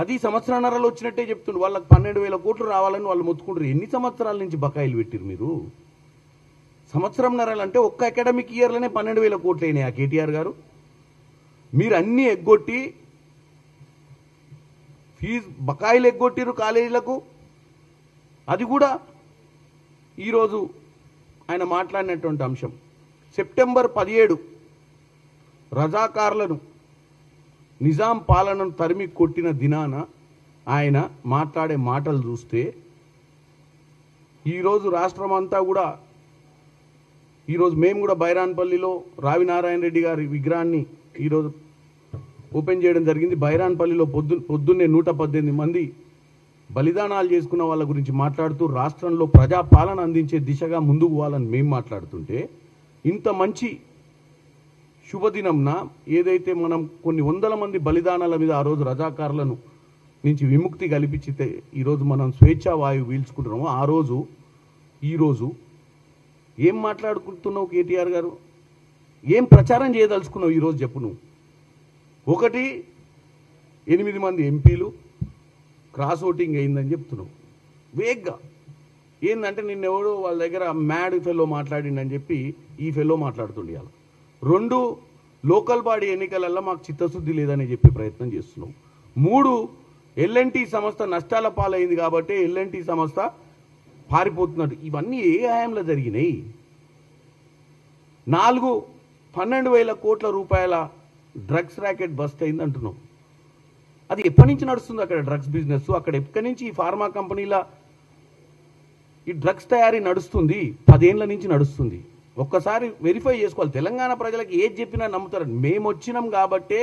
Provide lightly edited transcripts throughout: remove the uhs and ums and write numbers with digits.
అది సంవత్సరాన్నరలో వచ్చినట్టే చెప్తుండ్రు. వాళ్ళకి 12,000 కోట్లు రావాలని వాళ్ళు మొత్తుకుంటారు. ఎన్ని సంవత్సరాల నుంచి బకాయిలు పెట్టిరు మీరు? సంవత్సరంన్నరలు అంటే ఒక్క అకాడమిక్ ఇయర్లోనే 12,000 కోట్లు అయినాయి. కేటీఆర్ గారు మీరు అన్నీ ఎగ్గొట్టి ఫీజు బకాయిలు ఎగ్గొట్టిరు కాలేజీలకు. అది కూడా ఈరోజు ఆయన మాట్లాడినటువంటి అంశం సెప్టెంబర్ 17 రజాకార్లను నిజాం పాలనను తరిమి కొట్టిన దినాన ఆయన మాట్లాడే మాటలు చూస్తే ఈరోజు రాష్ట్రం అంతా కూడా ఈరోజు మేము కూడా బైరాన్పల్లిలో రావినారాయణ రెడ్డి గారి విగ్రహాన్ని ఈరోజు ఓపెన్ చేయడం జరిగింది. బైరాన్పల్లిలో పొద్దున్నే 118 మంది బలిదానాలు చేసుకున్న వాళ్ళ గురించి మాట్లాడుతూ రాష్ట్రంలో ప్రజాపాలన అందించే దిశగా ముందుకు పోవాలని మేము మాట్లాడుతుంటే ఇంత మంచి శుభదినంన ఏదైతే మనం కొన్ని వందల మంది బలిదానాల మీద ఆ రోజు రజాకారులను నుంచి విముక్తి కల్పించితే ఈరోజు మనం స్వేచ్ఛా వాయువు పీల్చుకుంటున్నాము. ఆ రోజు ఈరోజు ఏం మాట్లాడుకుంటున్నావు కేటీఆర్ గారు? ఏం ప్రచారం చేయదలుచుకున్నావు ఈరోజు చెప్పు నువ్వు? ఒకటి 8 మంది ఎంపీలు క్రాస్ ఓటింగ్ అయిందని చెప్తున్నావు వేగ్గా. ఏంటంటే నిన్నెవడో వాళ్ళ దగ్గర మ్యాడ్ ఫెలో మాట్లాడిండని చెప్పి ఈ ఫెలో మాట్లాడుతుండే. 2 లోకల్ బాడీ ఎన్నికలలో మాకు చిత్తశుద్ధి లేదని చెప్పి ప్రయత్నం చేస్తున్నావు. 3 ఎల్ఎన్టీ సంస్థ నష్టాల పాలైంది కాబట్టి ఎల్ఎన్టీ సంస్థ పారిపోతున్నట్టు. ఇవన్నీ ఏ హయాంలో జరిగినాయి? 4 12,000 కోట్ల రూపాయల డ్రగ్స్ ర్యాకెట్ బస్ట్ అయింది అంటున్నావు. అది ఎప్పటి నుంచి నడుస్తుంది అక్కడ డ్రగ్స్ బిజినెస్? అక్కడ ఎప్పటి నుంచి ఈ ఫార్మా కంపెనీల ఈ డ్రగ్స్ తయారీ నడుస్తుంది? 10 ఏళ్ల నుంచి నడుస్తుంది. ఒక్కసారి వెరిఫై చేసుకోవాలి. తెలంగాణ ప్రజలకు ఏది చెప్పినా నమ్ముతారు. మేము వచ్చినాం కాబట్టే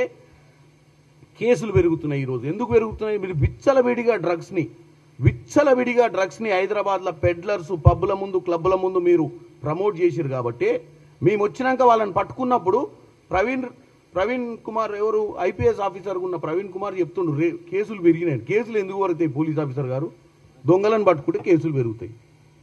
కేసులు పెరుగుతున్నాయి ఈరోజు. ఎందుకు పెరుగుతున్నాయి? మీరు విచ్చలవిడిగా డ్రగ్స్ని హైదరాబాద్లో పెడ్లర్స్ పబ్బుల ముందు క్లబ్బుల ముందు మీరు ప్రమోట్ చేసిరు కాబట్టి మేము వచ్చినాక వాళ్ళని పట్టుకున్నప్పుడు ప్రవీణ్ కుమార్ ఎవరు ఐపీఎస్ ఆఫీసర్ ఉన్న ప్రవీణ్ కుమార్ చెప్తుండ్రు కేసులు పెరిగినాయి. కేసులు ఎందుకు పెరుగుతాయి? పోలీస్ ఆఫీసర్ గారు దొంగలను పట్టుకుంటే కేసులు పెరుగుతాయి.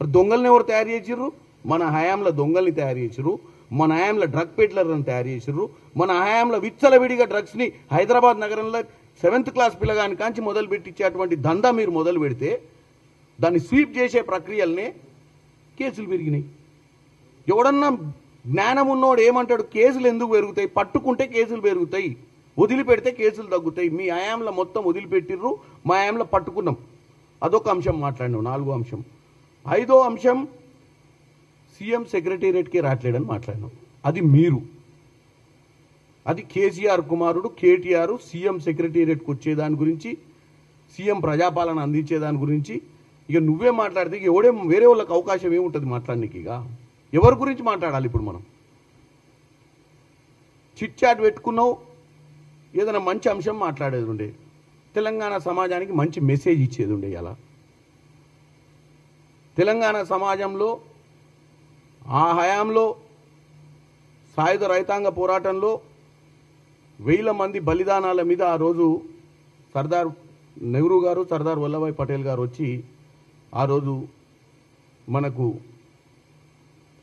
మరి దొంగలను ఎవరు తయారు చేసిర్రు? మన హయాంలో దొంగల్ని తయారు చేసిర్రు, మన హయాంలో డ్రగ్ పెడ్లర్లను తయారు చేసిర్రు, మన హయాంలో విచ్చలవిడిగా డ్రగ్స్ని హైదరాబాద్ నగరంలో 7th క్లాస్ పిల్లగాని కాంచి మొదలు పెట్టించేటువంటి దందా మీరు మొదలు పెడితే దాన్ని స్వీప్ చేసే ప్రక్రియలనే కేసులు పెరిగినాయి. ఎవడన్నా జ్ఞానం ఉన్నోడు ఏమంటాడు? కేసులు ఎందుకు పెరుగుతాయి? పట్టుకుంటే కేసులు పెరుగుతాయి, వదిలిపెడితే కేసులు తగ్గుతాయి. మీ హయాంలో మొత్తం వదిలిపెట్టిర్రు, మా హయాంలో పట్టుకున్నాం. అదొక అంశం మాట్లాడినాం. 4వ అంశం. 5వ అంశం సీఎం సెక్రటేరియట్కి రావట్లేడని మాట్లాడినాం. అది మీరు, అది కేసీఆర్ కుమారుడు కేటీఆర్ సీఎం సెక్రటేరియట్కి వచ్చేదాని గురించి, సీఎం ప్రజాపాలన అందించేదాని గురించి ఇక నువ్వే మాట్లాడితే ఇక వేరే వాళ్ళకి అవకాశం ఏముంటుంది మాట్లాడడానికి? ఇక ఎవరి గురించి మాట్లాడాలి ఇప్పుడు మనం? చిట్ చాట్ పెట్టుకున్నావు, ఏదైనా మంచి అంశం మాట్లాడేది ఉండే, తెలంగాణ సమాజానికి మంచి మెసేజ్ ఇచ్చేది ఉండే. ఇలా తెలంగాణ సమాజంలో ఆ హయాంలో సాయుధ రైతాంగ పోరాటంలో 1000 మంది బలిదానాల మీద ఆ రోజు సర్దార్ నెహ్రూ గారు, సర్దార్ వల్లభాయ్ పటేల్ గారు వచ్చి ఆ రోజు మనకు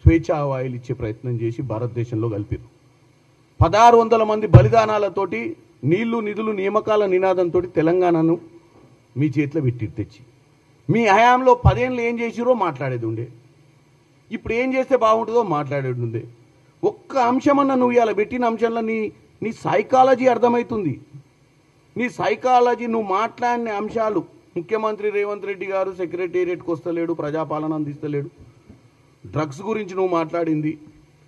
స్వేచ్ఛా వాయులు ఇచ్చే ప్రయత్నం చేసి భారతదేశంలో కలిపారు. 1600 మంది బలిదానాలతోటి నీళ్లు నిధులు నియామకాల నినాదంతో తెలంగాణను మీ చేతిలో పెట్టి తెచ్చి మీ హయాంలో 10 ఏళ్ళు ఏం చేసిరో మాట్లాడేది ఉండే, ఇప్పుడు ఏం చేస్తే బాగుంటుందో మాట్లాడేది ఉండే. ఒక్క అంశమన్నా నువ్వు ఇలా పెట్టిన అంశంలో నీ సైకాలజీ అర్థమవుతుంది. నీ సైకాలజీ, నువ్వు మాట్లాడిన అంశాలు, ముఖ్యమంత్రి రేవంత్ రెడ్డి గారు సెక్రటేరియట్కి వస్తలేడు, ప్రజాపాలన అందిస్తలేడు, డ్రగ్స్ గురించి నువ్వు మాట్లాడింది,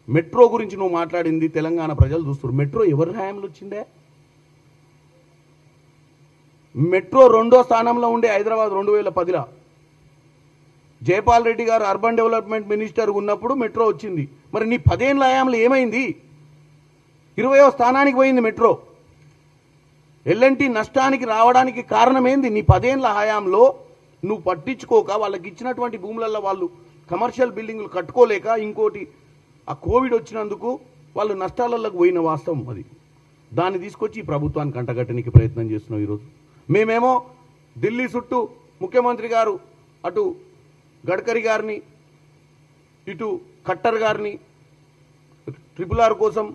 మెట్రో గురించి నువ్వు మాట్లాడింది, తెలంగాణ ప్రజలు చూస్తారు. మెట్రో ఎవరి హయాంలో వచ్చిందే? మెట్రో 2వ స్థానంలో ఉండే హైదరాబాద్ 2010లో జైపాల్ రెడ్డి గారు అర్బన్ డెవలప్మెంట్ మినిస్టర్ ఉన్నప్పుడు మెట్రో వచ్చింది. మరి నీ 10 ఏళ్ల హయాంలో ఏమైంది? 20వ స్థానానికి పోయింది మెట్రో. ఎల్ఎన్టీ నష్టానికి రావడానికి కారణమేంది? నీ 10 ఏళ్ల హయాంలో నువ్వు పట్టించుకోక వాళ్ళకి ఇచ్చినటువంటి భూములలో వాళ్ళు కమర్షియల్ బిల్డింగులు కట్టుకోలేక, ఇంకోటి ఆ కోవిడ్ వచ్చినందుకు వాళ్ళు నష్టాలలోకి పోయిన వాస్తవం అది. దాన్ని తీసుకొచ్చి ఈ ప్రభుత్వానికి అంటగట్టడానికి ప్రయత్నం చేస్తున్నాం. ఈరోజు మేమేమో ఢిల్లీ చుట్టూ ముఖ్యమంత్రి గారు అటు గడ్కరీ గారిని, ఇటు ఖట్టర్ గారిని, RRR కోసం,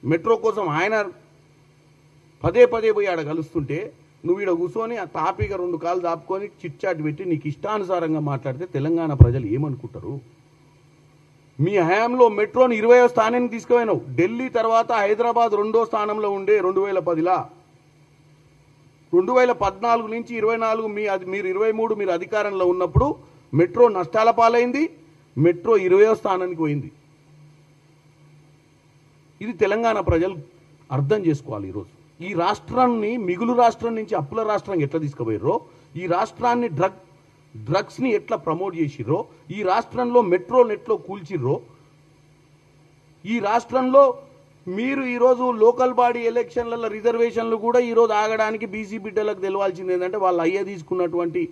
మెట్రో కోసం ఆయన పదే పోయి ఆడ కలుస్తుంటే నువ్వు ఈడ కూర్చొని ఆ తాపీగా 2 కాళ్ళు దాపుకొని చిట్చాట్ పెట్టి నీకు ఇష్టానుసారంగా మాట్లాడితే తెలంగాణ ప్రజలు ఏమనుకుంటారు? మీ హయాంలో మెట్రోని 20వ స్థానానికి తీసుకుపోయినావు. ఢిల్లీ తర్వాత హైదరాబాద్ 2వ స్థానంలో ఉండే 2010లా. 2014 నుంచి 24 మీరు 23 మీరు అధికారంలో ఉన్నప్పుడు మెట్రో నష్టాల పాలైంది. మెట్రో 20వ స్థానానికి పోయింది. ఇది తెలంగాణ ప్రజలు అర్థం చేసుకోవాలి. ఈరోజు ఈ రాష్ట్రాన్ని మిగులు రాష్ట్రం నుంచి అప్పుల రాష్ట్రానికి ఎట్లా తీసుకుపోయారో, ఈ రాష్ట్రాన్ని డ్రగ్స్ని ఎట్లా ప్రమోట్ చేసిర్రో, ఈ రాష్ట్రంలో మెట్రో నెట్లో కూల్చిర్రో, ఈ రాష్ట్రంలో మీరు ఈరోజు లోకల్ బాడీ ఎలక్షన్లలో రిజర్వేషన్లు కూడా ఈరోజు ఆగడానికి బీసీ బిడ్డలకు తెలవాల్సింది ఏంటంటే వాళ్ళు అయ్యే తీసుకున్నటువంటి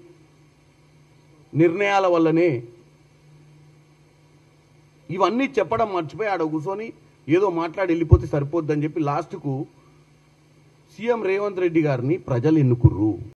నిర్ణయాల వల్లనే. ఇవన్నీ చెప్పడం మర్చిపోయి ఆడ కూర్చొని ఏదో మాట్లాడి వెళ్ళిపోతే సరిపోద్దని చెప్పి లాస్ట్కు సీఎం రేవంత్ రెడ్డి గారిని ప్రజలు ఎన్నుకుర్రు.